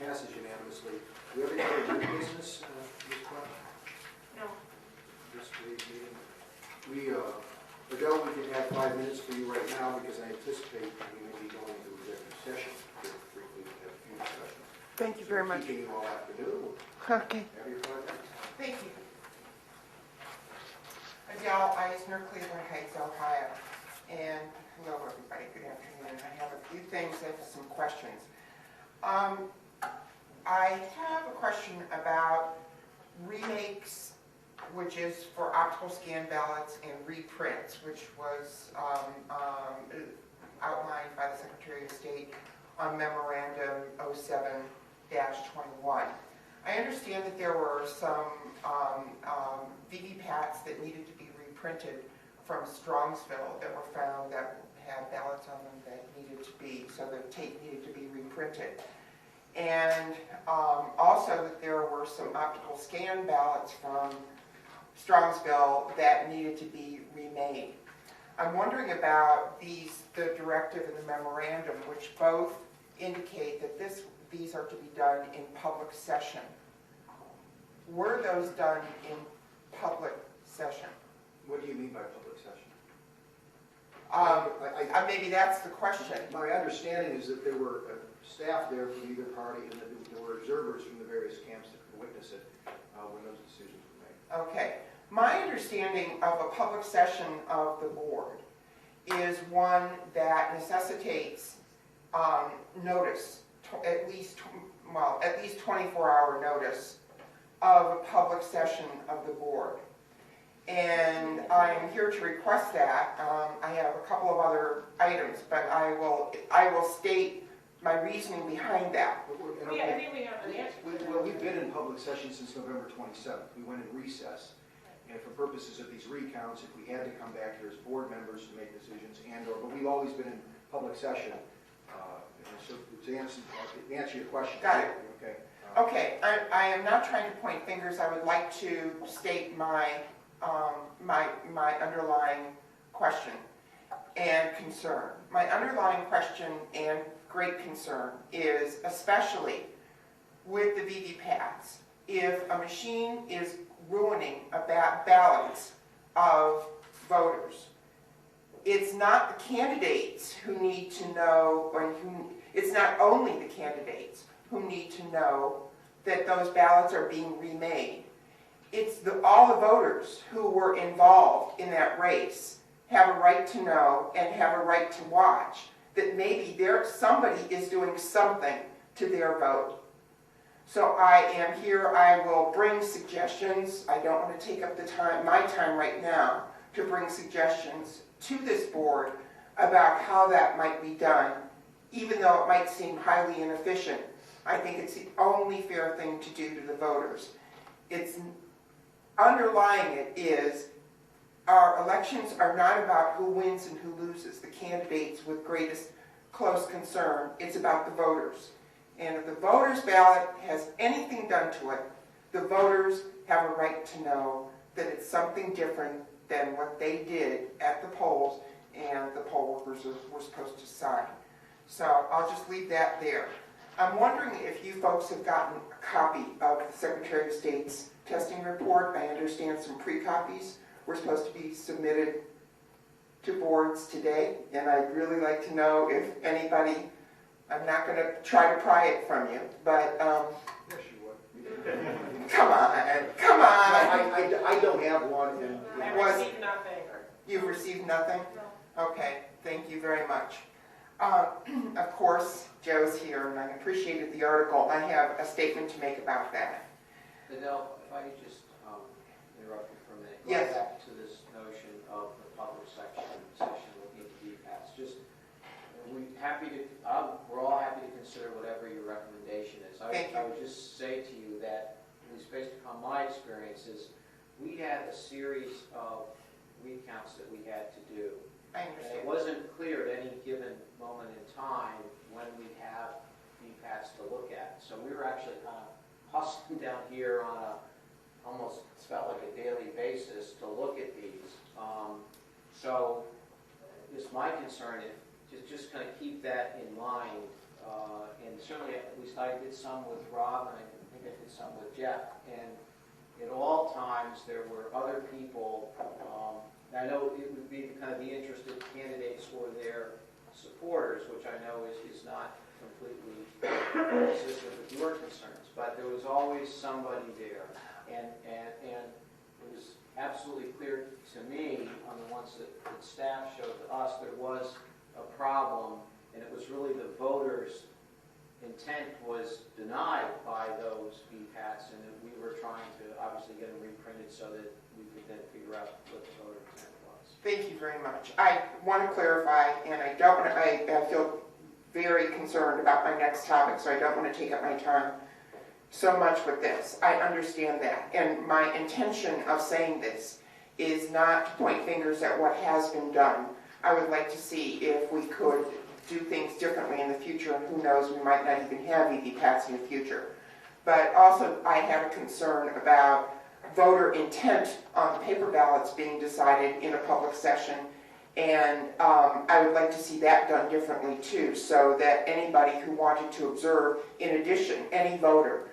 passes unanimously. Do we have any other new business, Ms. Clark? No. This meeting? Adele, we can have 5 minutes for you right now because I anticipate we may be going to executive session very briefly to have a few discussions. Thank you very much. Keeping you all afternoon. Okay. Have your 5 minutes. Thank you. Adele Eisner, Cleveland Heights, Ohio. And hello, everybody. Good afternoon. I have a few things and some questions. I have a question about remakes, which is for optical scan ballots, and reprints, which was outlined by the Secretary of State on Memorandum 07-21. I understand that there were some VVPATs that needed to be reprinted from Strongsville that were found that had ballots on them that needed to be, so the tape needed to be reprinted. And also that there were some optical scan ballots from Strongsville that needed to be remade. I'm wondering about the directive and the memorandum, which both indicate that these are to be done in public session. Were those done in public session? What do you mean by public session? Maybe that's the question. My understanding is that there were staff there from either party and that there were observers from the various camps that could witness it when those decisions were made. Okay. My understanding of a public session of the board is one that necessitates notice, at least 24-hour notice of a public session of the board. And I'm here to request that. I have a couple of other items, but I will state my reasoning behind that. I think we have an answer. Well, we've been in public session since November 27th. We went in recess. And for purposes of these recounts, if we had to come back here as board members to make decisions but we've always been in public session. So to answer your question. Got it. Okay. Okay, I am not trying to point fingers. I would like to state my underlying question and concern. My underlying question and great concern is, especially with the VVPATs, if a machine is ruining ballots of voters, it's not the candidates who need to know, it's not only the candidates who need to know that those ballots are being remade. It's all the voters who were involved in that race have a right to know and have a right to watch that maybe somebody is doing something to their vote. So I am here. I will bring suggestions. I don't want to take up my time right now to bring suggestions to this board about how that might be done, even though it might seem highly inefficient. I think it's the only fair thing to do to the voters. Underlying it is our elections are not about who wins and who loses, the candidates with greatest close concern. It's about the voters. And if the voters' ballot has anything done to it, the voters have a right to know that it's something different than what they did at the polls and the poll workers were supposed to sign. So I'll just leave that there. I'm wondering if you folks have gotten a copy of the Secretary of State's testing report. I understand some pre-copies were supposed to be submitted to boards today, and I'd really like to know if anybody, I'm not going to try to pry it from you, but Yes, you would. come on. I don't have one. I received nothing. You've received nothing? No. Okay, thank you very much. Of course, Joe's here, and I appreciated the article. I have a statement to make about that. Adele, if I could just interrupt you for a minute. Yes. Going back to this notion of the public session looking at the VPATs. We're all happy to consider whatever your recommendation is. I would just say to you that, at least based upon my experiences, we had a series of recounts that we had to do. I And understand. it wasn't clear at any given moment in time when we'd have VPATs to look at. So we were actually kind of hustling down here on almost felt like a daily basis to look at these. So it's my concern, if just kind of keep that in mind and certainly, at least I did some with Rob, and I think I did some with Jeff, and at all times, there were other people, and I know it would be kind of the interested candidates or their supporters, which I know is not completely consistent with your concerns, but there was always somebody there, and it was absolutely clear to me on the ones that staff showed to us, there was a problem, and it was really the voters' intent was denied by those VPATs, and that we were trying to obviously get them reprinted so that we could then figure out what the voter intent was. Thank you very much. I want to clarify, and I don't want to, I feel very concerned about my next topic, so I don't want to take up my time so much with this. I understand that, and my intention of saying this is not to point fingers at what has been done. I would like to see if we could do things differently in the future, and who knows, we might not even have EVPATs in the future. But also, I have a concern about voter intent on the paper ballots being decided in a public session, and I would like to see that done differently too, so that anybody who wanted to observe, in addition, any voter,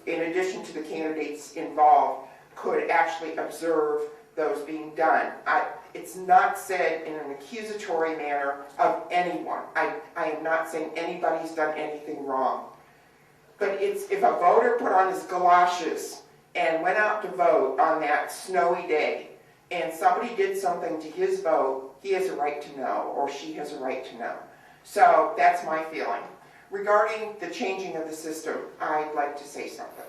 in addition to the candidates involved, could actually observe those being done. It's not said in an accusatory manner of anyone. I am not saying anybody's done anything wrong. But it's if a voter put on his galoshes and went out to vote on that snowy day, and somebody did something to his vote, he has a right to know, or she has a right to know. So that's my feeling. Regarding the changing of the system, I'd like to say something.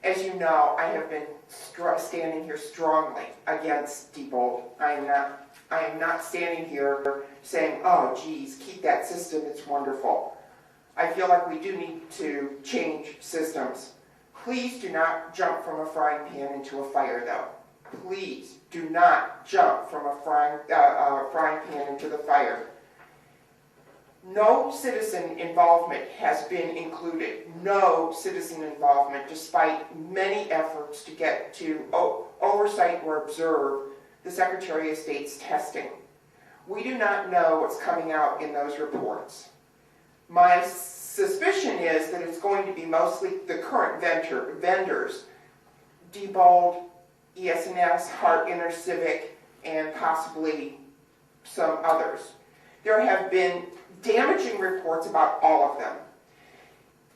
As you know, I have been standing here strongly against Diebold. I am not standing here saying, oh, geez, keep that system, it's wonderful. I feel like we do need to change systems. Please do not jump from a frying pan into a fire, though. Please do not jump from a frying pan into the fire. No citizen involvement has been included. No citizen involvement, despite many efforts to get to oversight or observe the Secretary of State's testing. We do not know what's coming out in those reports. My suspicion is that it's going to be mostly the current vendors, Diebold, ES&S, Hart InterCivic, and possibly some others. There have been damaging reports about all of them,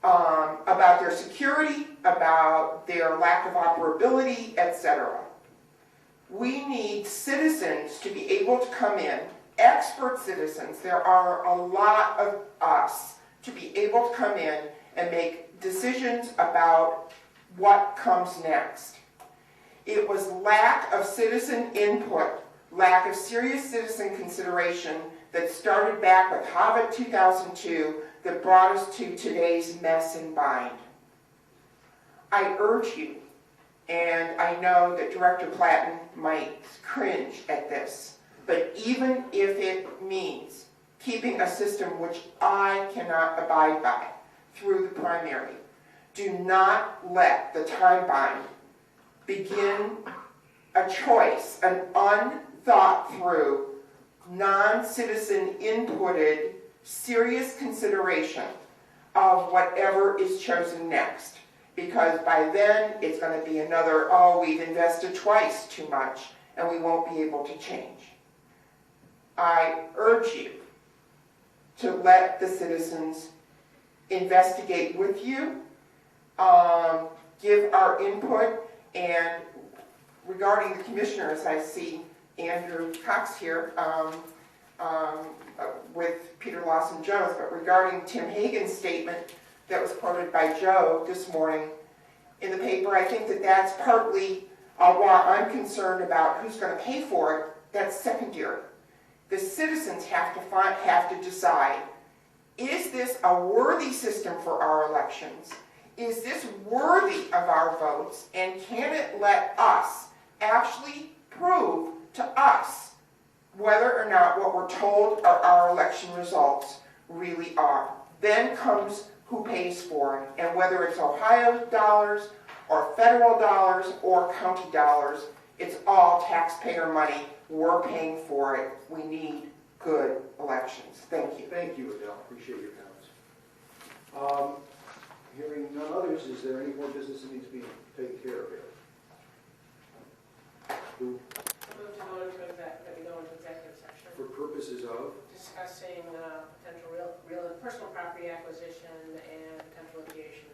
about their security, about their lack of operability, etc. We need citizens to be able to come in, expert citizens, there are a lot of us, to be able to come in and make decisions about what comes next. It was lack of citizen input, lack of serious citizen consideration that started back with Harvard 2002 that brought us to today's mess and bind. I urge you, and I know that Director Platten might cringe at this, but even if it means keeping a system which I cannot abide by through the primary, do not let the time bind begin a choice, an unthought through, non-citizen inputted, serious consideration of whatever is chosen next. Because by then, it's going to be another, oh, we've invested twice too much, and we won't be able to change. I urge you to let the citizens investigate with you, give our input, and regarding the commissioners, I see Andrew Cox here with Peter Lawson-Jones, but regarding Tim Hagan's statement that was quoted by Joe this morning in the paper, I think that that's partly while I'm concerned about who's going to pay for it, that's secondary. The citizens have to decide, is this a worthy system for our elections? Is this worthy of our votes? And can it let us actually prove to us whether or not what we're told our election results really are? Then comes who pays for it, and whether it's Ohio dollars or federal dollars or county dollars, it's all taxpayer money. We're paying for it. We need good elections. actions. Thank you. Thank you, Adele, appreciate your comments. Hearing none others, is there any more business that needs to be taken care of here? Move to go into executive session. For purposes of? Discussing potential real and personal property acquisition and potential litigation.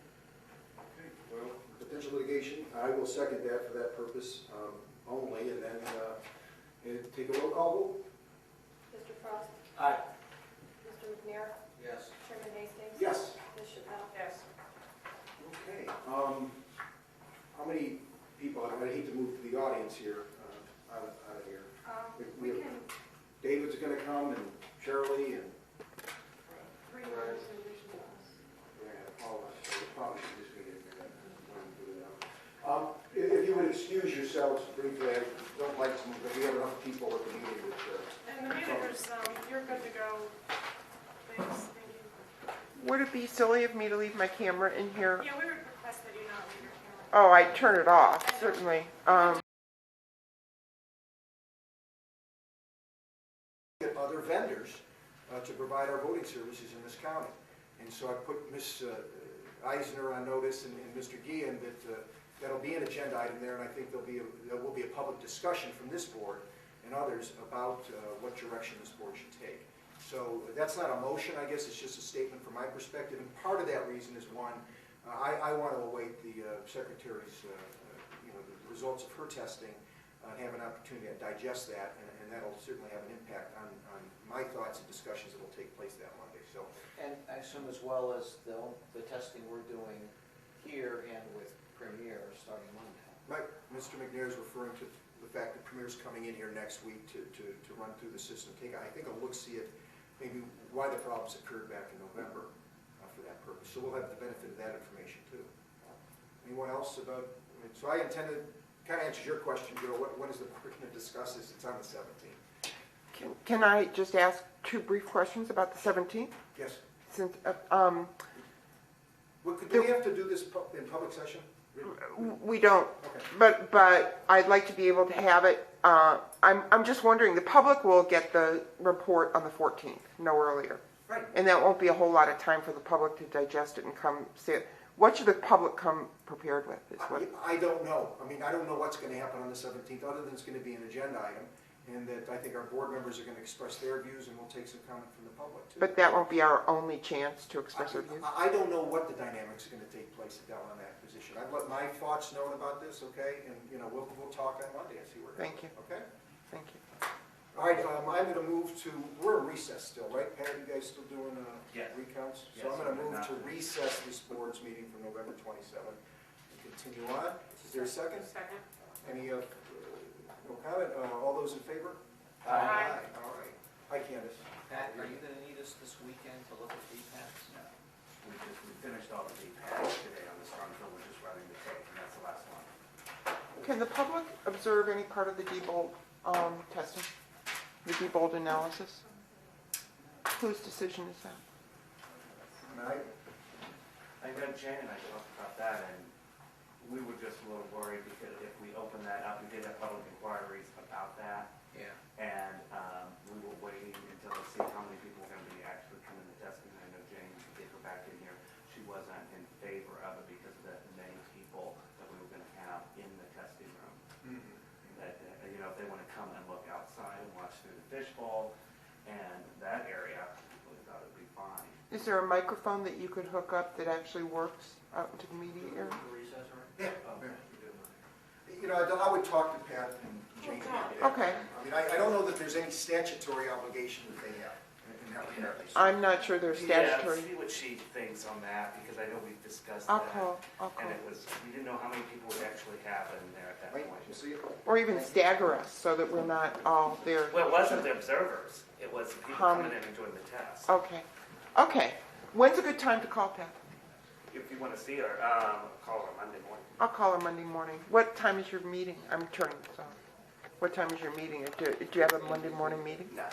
Okay, well, potential litigation, I will second that for that purpose only, and then take a roll call vote. Mr. Frost? Aye. Mr. McNair? Yes. Chairman Hastings? Yes. Ms. Chappelle? Yes. Okay, how many people, I hate to move to the audience here, out of here. We can, David's gonna come, and Shirley, and 3 members in addition to us. all of us, so we probably should just be getting there. If you would excuse yourselves briefly, I don't like to move, but we have enough people at the meeting that, And the managers, you're good to go. Thanks, thank you. Would it be silly of me to leave my camera in here? Yeah, we would request that you not leave your camera. Oh, I'd turn it off, certainly. get other vendors to provide our voting services in this county. And so I put Ms. Eisner on notice and Mr. Guillen that that'll be an agenda item there, and I think there will be a public discussion from this board and others about what direction this board should take. So that's not a motion, I guess, it's just a statement from my perspective, and part of that reason is one, I want to await the Secretary's, the results of her testing and have an opportunity to digest that, and that'll certainly have an impact on my thoughts and discussions that will take place that Monday. So, And I assume as well as the testing we're doing here and with Premier starting Monday. right, Mr. McNair is referring to the fact that Premier's coming in here next week to run through the system, I think a look-see at maybe why the problems occurred back in November for that purpose. So we'll have the benefit of that information too. Anyone else about, so I intended, kind of answers your question, Joe, when is the board going to discuss this? It's on the 17th. Can I just ask 2 brief questions about the 17th? Yes. Since, Do we have to do this in public session? we don't, Okay. but I'd like to be able to have it. I'm just wondering, the public will get the report on the 14th, no earlier. Right. And that won't be a whole lot of time for the public to digest it and come see it. What should the public come prepared with? Is what I don't know. I mean, I don't know what's going to happen on the 17th, other than it's going to be an agenda item, and that I think our board members are going to express their views, and we'll take some comment from the public, too. But that won't be our only chance to express our views? I don't know what the dynamics are going to take place, Adele, on that position. I've let my thoughts known about this, okay? And, we'll talk on Monday and see where it goes. Thank you. Okay? Thank you. All right, I'm going to move to, we're in recess still, right? Pat, you guys still doing Yes. recounts? Yes, So I'm going to we're move not. to recess this board's meeting from November 27th and continue on. Is there a second? Second. Any, no comment? All those in favor? Aye. All right. Hi, Candace. Pat, are you going to need us this weekend to look at DPACs? No. We finished all the pads today on the storm, so we're just running the tape, and that's the last one. Can the public observe any part of the Diebold testing? The Diebold analysis? Whose decision is that? I know Jane and I talked about that, and we were just a little worried because if we open that up, we did have public inquiries about that, Yeah. and we were waiting until to see how many people were going to be actually coming to testing. I know Jane, to get her back in here, she wasn't in favor of it because of the many people that we were going to have in the testing room. That, if they want to come and look outside and watch through the fishbowl and that area, we thought it would be fine. Is there a microphone that you could hook up that actually works out into the media area? Recess, right? Yeah. Okay. I would talk to Pat and Jane. Okay. I mean, I don't know that there's any statutory obligation that they have in that regard. I'm not sure there's statutory. Yeah, see what she thinks on that, because I know we've discussed I'll that. call. And it was, we didn't know how many people would actually have in there at that Right, point. you see it? Or even stagger us so that we're not all there. Well, it wasn't the observers, it was the people coming in and doing the test. Okay. Okay. When's a good time to call Pat? If you want to see her, call her Monday morning. I'll call her Monday morning. What time is your meeting? I'm turning this off. What time is your meeting? Do you have a Monday morning meeting? No.